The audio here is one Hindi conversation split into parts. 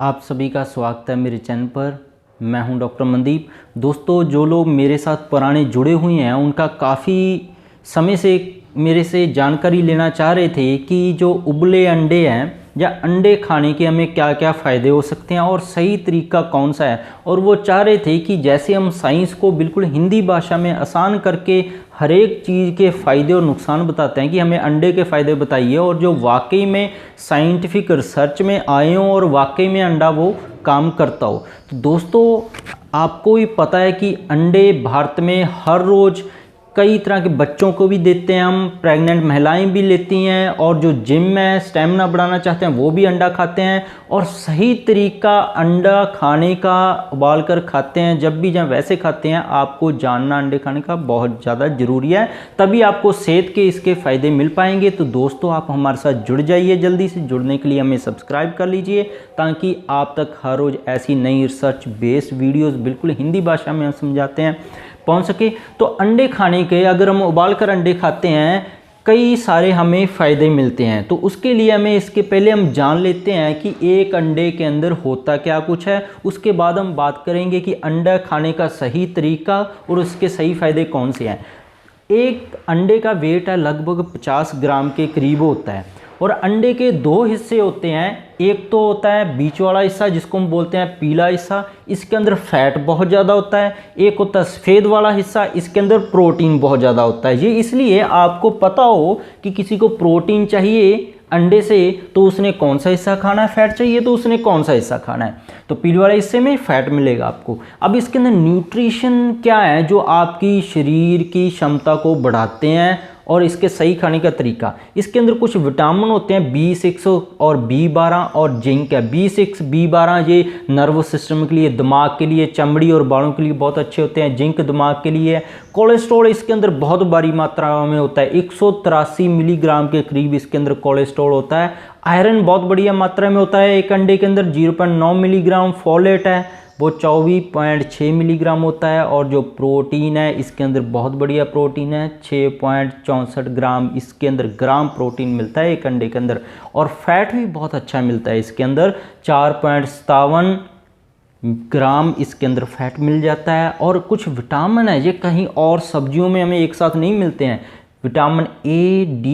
आप सभी का स्वागत है मेरे चैनल पर। मैं हूं डॉक्टर मनदीप। दोस्तों, जो लोग मेरे साथ पुराने जुड़े हुए हैं उनका काफ़ी समय से मेरे से जानकारी लेना चाह रहे थे कि जो उबले अंडे हैं या अंडे खाने के हमें क्या क्या फ़ायदे हो सकते हैं और सही तरीका कौन सा है। और वो चाह रहे थे कि जैसे हम साइंस को बिल्कुल हिंदी भाषा में आसान करके हर एक चीज़ के फ़ायदे और नुकसान बताते हैं, कि हमें अंडे के फ़ायदे बताइए और जो वाकई में साइंटिफिक रिसर्च में आए हों और वाकई में अंडा वो काम करता हो। तो दोस्तों, आपको भी पता है कि अंडे भारत में हर रोज़ कई तरह के बच्चों को भी देते हैं हम, प्रेग्नेंट महिलाएं भी लेती हैं, और जो जिम में स्टेमिना बढ़ाना चाहते हैं वो भी अंडा खाते हैं। और सही तरीका अंडा खाने का उबाल कर खाते हैं, जब भी जब वैसे खाते हैं आपको जानना अंडे खाने का बहुत ज़्यादा ज़रूरी है, तभी आपको सेहत के इसके फ़ायदे मिल पाएंगे। तो दोस्तों, आप हमारे साथ जुड़ जाइए। जल्दी से जुड़ने के लिए हमें सब्सक्राइब कर लीजिए, ताकि आप तक हर रोज़ ऐसी नई रिसर्च बेस्ड वीडियोज़ बिल्कुल हिंदी भाषा में हम समझाते हैं पहुंच सके। तो अंडे खाने के, अगर हम उबाल कर अंडे खाते हैं, कई सारे हमें फ़ायदे मिलते हैं। तो उसके लिए हमें इसके पहले हम जान लेते हैं कि एक अंडे के अंदर होता क्या कुछ है। उसके बाद हम बात करेंगे कि अंडा खाने का सही तरीका और उसके सही फ़ायदे कौन से हैं। एक अंडे का वेट है लगभग 50 ग्राम के करीब होता है, और अंडे के दो हिस्से होते हैं। एक तो होता है बीच वाला हिस्सा, जिसको हम बोलते हैं पीला हिस्सा, इसके अंदर फैट बहुत ज़्यादा होता है। एक होता है सफ़ेद वाला हिस्सा, इसके अंदर प्रोटीन बहुत ज़्यादा होता है। ये इसलिए आपको पता हो कि किसी को प्रोटीन चाहिए अंडे से तो उसने कौन सा हिस्सा खाना है, फैट चाहिए तो उसने कौन सा हिस्सा खाना है। तो पीले वाले हिस्से में फैट मिलेगा आपको। अब इसके अंदर न्यूट्रिशन क्या है जो आपकी शरीर की क्षमता को बढ़ाते हैं, और इसके सही खाने का तरीका। इसके अंदर कुछ विटामिन होते हैं, B6 और B12 और जिंक है। B6 B12 ये नर्वस सिस्टम के लिए, दिमाग के लिए, चमड़ी और बालों के लिए बहुत अच्छे होते हैं। जिंक दिमाग के लिए है। कोलेस्ट्रॉल इसके अंदर बहुत बड़ी मात्रा में होता है, 183 मिलीग्राम के करीब इसके अंदर कोलेस्ट्रॉल होता है। आयरन बहुत बढ़िया मात्रा में होता है एक अंडे के अंदर, 0.9 मिलीग्राम। फॉलेट है वो 24.6 मिलीग्राम होता है। और जो प्रोटीन है इसके अंदर बहुत बढ़िया प्रोटीन है, 6.64 ग्राम इसके अंदर ग्राम प्रोटीन मिलता है एक अंडे के अंदर। और फैट भी बहुत अच्छा मिलता है इसके अंदर, 4.57 ग्राम इसके अंदर फैट मिल जाता है। और कुछ विटामिन है ये कहीं और सब्जियों में हमें एक साथ नहीं मिलते हैं। Vitamin A, D,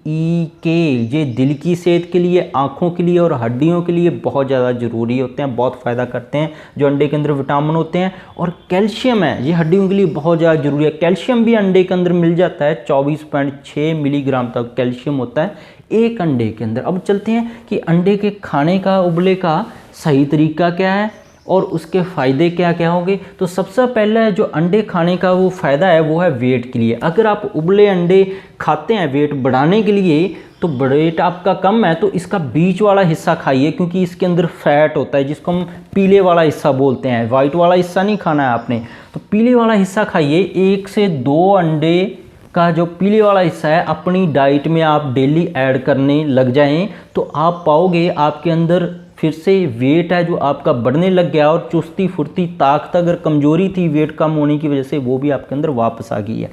E, K ये दिल की सेहत के लिए, आँखों के लिए और हड्डियों के लिए बहुत ज़्यादा ज़रूरी होते हैं, बहुत फ़ायदा करते हैं जो अंडे के अंदर विटामिन होते हैं। और कैल्शियम है, ये हड्डियों के लिए बहुत ज़्यादा ज़रूरी है। कैल्शियम भी अंडे के अंदर मिल जाता है, 24.6 मिलीग्राम तक कैल्शियम होता है एक अंडे के अंदर। अब चलते हैं कि अंडे के खाने का, उबले का सही तरीका क्या है और उसके फ़ायदे क्या क्या होंगे। तो सबसे पहला जो अंडे खाने का वो फ़ायदा है वो है वेट के लिए। अगर आप उबले अंडे खाते हैं वेट बढ़ाने के लिए, तो वेट आपका कम है तो इसका बीच वाला हिस्सा खाइए, क्योंकि इसके अंदर फैट होता है जिसको हम पीले वाला हिस्सा बोलते हैं। वाइट वाला हिस्सा नहीं खाना है आपने, तो पीले वाला हिस्सा खाइए। 1 से 2 अंडे का जो पीले वाला हिस्सा है अपनी डाइट में आप डेली ऐड करने लग जाएं, तो आप पाओगे आपके अंदर फिर से वेट है जो आपका बढ़ने लग गया, और चुस्ती फुर्ती, ताकत, अगर कमजोरी थी वेट कम होने की वजह से, वो भी आपके अंदर वापस आ गई है।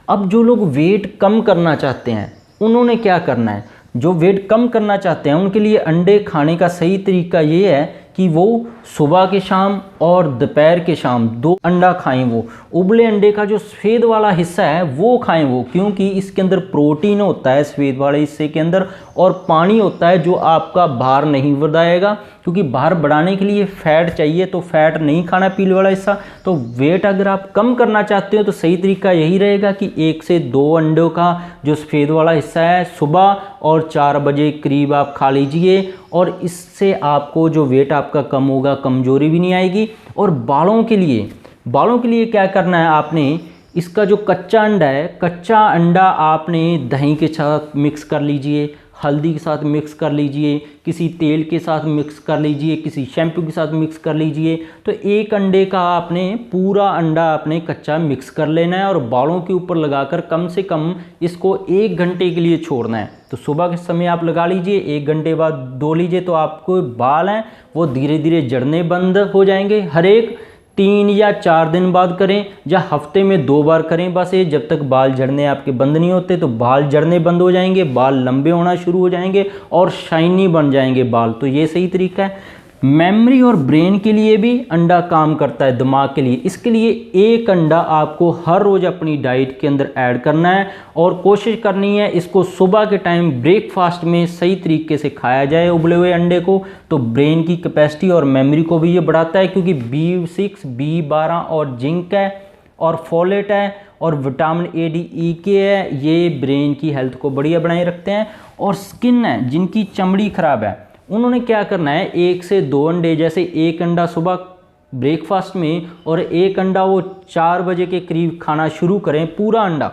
अब जो लोग वेट कम करना चाहते हैं उन्होंने क्या करना है। जो वेट कम करना चाहते हैं उनके लिए अंडे खाने का सही तरीका ये है कि वो सुबह के शाम और दोपहर के शाम 2 अंडा खाएं। वो उबले अंडे का जो सफ़ेद वाला हिस्सा है वो खाएं वो, क्योंकि इसके अंदर प्रोटीन होता है सफ़ेद वाले हिस्से के अंदर, और पानी होता है जो आपका भार नहीं बढ़ाएगा, क्योंकि भार बढ़ाने के लिए फैट चाहिए, तो फैट नहीं खाना पीले वाला हिस्सा। तो वेट अगर आप कम करना चाहते हो तो सही तरीका यही रहेगा कि 1 से 2 अंडों का जो सफ़ेद वाला हिस्सा है सुबह और 4 बजे करीब आप खा लीजिए, और इससे आपको जो वेट आपका कम होगा, कमजोरी भी नहीं आएगी। और बालों के लिए क्या करना है आपने, इसका जो कच्चा अंडा है, कच्चा अंडा आपने दही के साथ मिक्स कर लीजिए, हल्दी के साथ मिक्स कर लीजिए, किसी तेल के साथ मिक्स कर लीजिए, किसी शैम्पू के साथ मिक्स कर लीजिए। तो एक अंडे का आपने पूरा अंडा आपने कच्चा मिक्स कर लेना है, और बालों के ऊपर लगाकर कम से कम इसको 1 घंटे के लिए छोड़ना है। तो सुबह के समय आप लगा लीजिए, 1 घंटे बाद धो लीजिए, तो आपको बाल हैं वो धीरे धीरे झड़ने बंद हो जाएंगे। हर एक 3 या 4 दिन बाद करें, या हफ्ते में 2 बार करें बस। ये जब तक बाल झड़ने आपके बंद नहीं होते, तो बाल झड़ने बंद हो जाएंगे, बाल लंबे होना शुरू हो जाएंगे और शाइनी बन जाएंगे बाल। तो ये सही तरीका है। मेमोरी और ब्रेन के लिए भी अंडा काम करता है, दिमाग के लिए। इसके लिए एक अंडा आपको हर रोज़ अपनी डाइट के अंदर ऐड करना है और कोशिश करनी है इसको सुबह के टाइम ब्रेकफास्ट में सही तरीके से खाया जाए उबले हुए अंडे को। तो ब्रेन की कैपेसिटी और मेमोरी को भी ये बढ़ाता है, क्योंकि B6, B12 और जिंक है और फोलेट है और विटामिन A, D, E के है, ये ब्रेन की हेल्थ को बढ़िया बनाए रखते हैं। और स्किन है, जिनकी चमड़ी खराब है, उन्होंने क्या करना है, 1 से 2 अंडे, जैसे एक अंडा सुबह ब्रेकफास्ट में और एक अंडा वो 4 बजे के करीब खाना शुरू करें पूरा अंडा,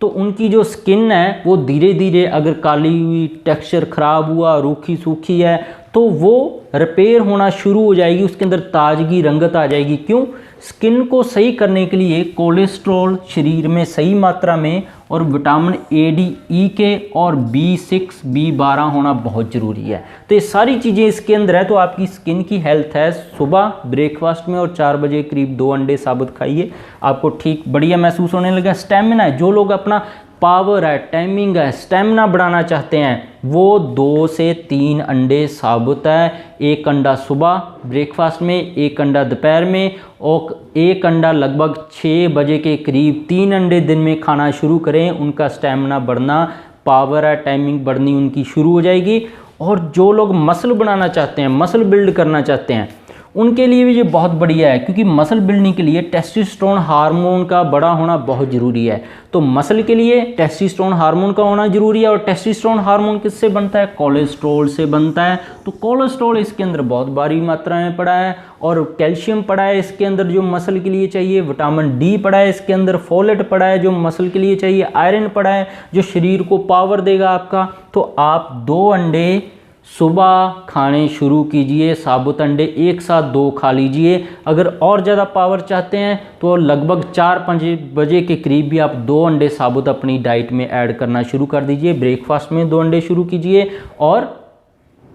तो उनकी जो स्किन है वो धीरे धीरे, अगर काली हुई, टेक्सचर ख़राब हुआ, रूखी सूखी है, तो वो रिपेयर होना शुरू हो जाएगी, उसके अंदर ताजगी, रंगत आ जाएगी। क्यों? स्किन को सही करने के लिए कोलेस्ट्रॉल शरीर में सही मात्रा में और विटामिन A, D, E के और B6, B12 होना बहुत ज़रूरी है। तो ये सारी चीज़ें इसके अंदर है। तो आपकी स्किन की हेल्थ है, सुबह ब्रेकफास्ट में और 4 बजे करीब 2 अंडे साबुत खाइए, आपको ठीक बढ़िया महसूस होने लगा। स्टेमिना है, जो लोग अपना पावर है, टाइमिंग है, स्टेमिना बढ़ाना चाहते हैं, वो 2 से 3 अंडे साबुत है। एक अंडा सुबह ब्रेकफास्ट में, एक अंडा दोपहर में और एक अंडा लगभग 6 बजे के करीब। 3 अंडे दिन में खाना शुरू करें, उनका स्टेमिना बढ़ना, पावर है, टाइमिंग बढ़नी उनकी शुरू हो जाएगी। और जो लोग मसल बनाना चाहते हैं, मसल बिल्ड करना चाहते हैं, उनके लिए भी ये बहुत बढ़िया है, क्योंकि मसल बिल्डिंग के लिए टेस्टोस्टेरोन हार्मोन का बड़ा होना बहुत ज़रूरी है। तो मसल के लिए टेस्टोस्टेरोन हार्मोन का होना ज़रूरी है। और टेस्टोस्टेरोन हार्मोन किससे बनता है? कोलेस्ट्रॉल से बनता है। तो कोलेस्ट्रॉल इसके अंदर बहुत भारी मात्रा में पड़ा है और कैल्शियम पड़ा है इसके अंदर जो मसल के लिए चाहिए, विटामिन D पड़ा है इसके अंदर, फोलेट पड़ा है जो मसल के लिए चाहिए, आयरन पड़ा है जो शरीर को पावर देगा आपका। तो आप 2 अंडे सुबह खाने शुरू कीजिए, साबुत अंडे एक साथ 2 खा लीजिए। अगर और ज़्यादा पावर चाहते हैं तो लगभग 4-5 बजे के करीब भी आप 2 अंडे साबुत अपनी डाइट में ऐड करना शुरू कर दीजिए। ब्रेकफास्ट में 2 अंडे शुरू कीजिए और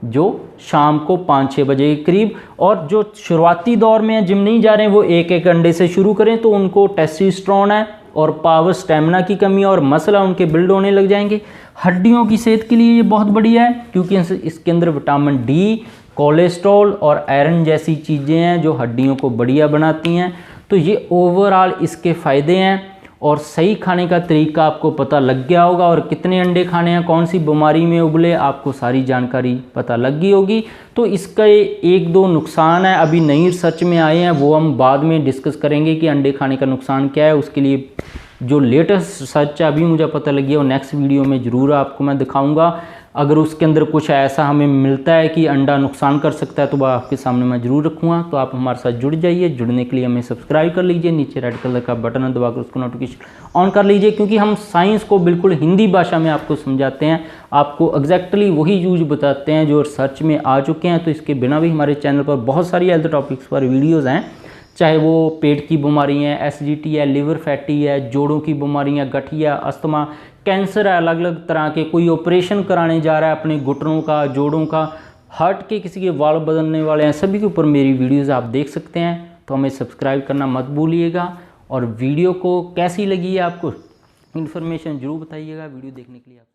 जो शाम को 5-6 बजे के करीब। और जो शुरुआती दौर में जिम नहीं जा रहे हैं वो 1-1 अंडे से शुरू करें, तो उनको टेस्टोस्टेरोन है और पावर, स्टेमिना की कमी और मसल उनके बिल्ड होने लग जाएंगे। हड्डियों की सेहत के लिए ये बहुत बढ़िया है, क्योंकि इसके अंदर विटामिन D, कोलेस्ट्रॉल और आयरन जैसी चीज़ें हैं जो हड्डियों को बढ़िया बनाती हैं। तो ये ओवरऑल इसके फ़ायदे हैं। और सही खाने का तरीका आपको पता लग गया होगा, और कितने अंडे खाने हैं, कौन सी बीमारी में उबले, आपको सारी जानकारी पता लग गई होगी। तो इसका 1-2 नुकसान है, अभी नई रिसर्च में आए हैं, वो हम बाद में डिस्कस करेंगे कि अंडे खाने का नुकसान क्या है। उसके लिए जो लेटेस्ट रिसर्च है अभी मुझे पता लगी है, वो नेक्स्ट वीडियो में ज़रूर आपको मैं दिखाऊंगा। अगर उसके अंदर कुछ ऐसा हमें मिलता है कि अंडा नुकसान कर सकता है, तो वह आपके सामने मैं ज़रूर रखूँगा। तो आप हमारे साथ जुड़ जाइए। जुड़ने के लिए हमें सब्सक्राइब कर लीजिए, नीचे रेड कलर का बटन है, दबाकर उसको नोटिफिकेशन ऑन कर लीजिए, क्योंकि हम साइंस को बिल्कुल हिंदी भाषा में आपको समझाते हैं, आपको एग्जैक्टली वही यूज बताते हैं जो रिसर्च में आ चुके हैं। तो इसके बिना भी हमारे चैनल पर बहुत सारी हेल्थ टॉपिक्स पर वीडियोज़ हैं, चाहे वो पेट की बीमारी है, एसिडिटी है, लिवर फैटी है, जोड़ों की बीमारियाँ, गठिया, अस्थमा, कैंसर है अलग अलग तरह के, कोई ऑपरेशन कराने जा रहा है अपने घुटनों का, जोड़ों का, हार्ट के किसी के वाल्व बदलने वाले हैं, सभी के ऊपर मेरी वीडियोज़ आप देख सकते हैं। तो हमें सब्सक्राइब करना मत भूलिएगा। और वीडियो को कैसी लगी है आपको, इन्फॉर्मेशन जरूर बताइएगा। वीडियो देखने के लिए आप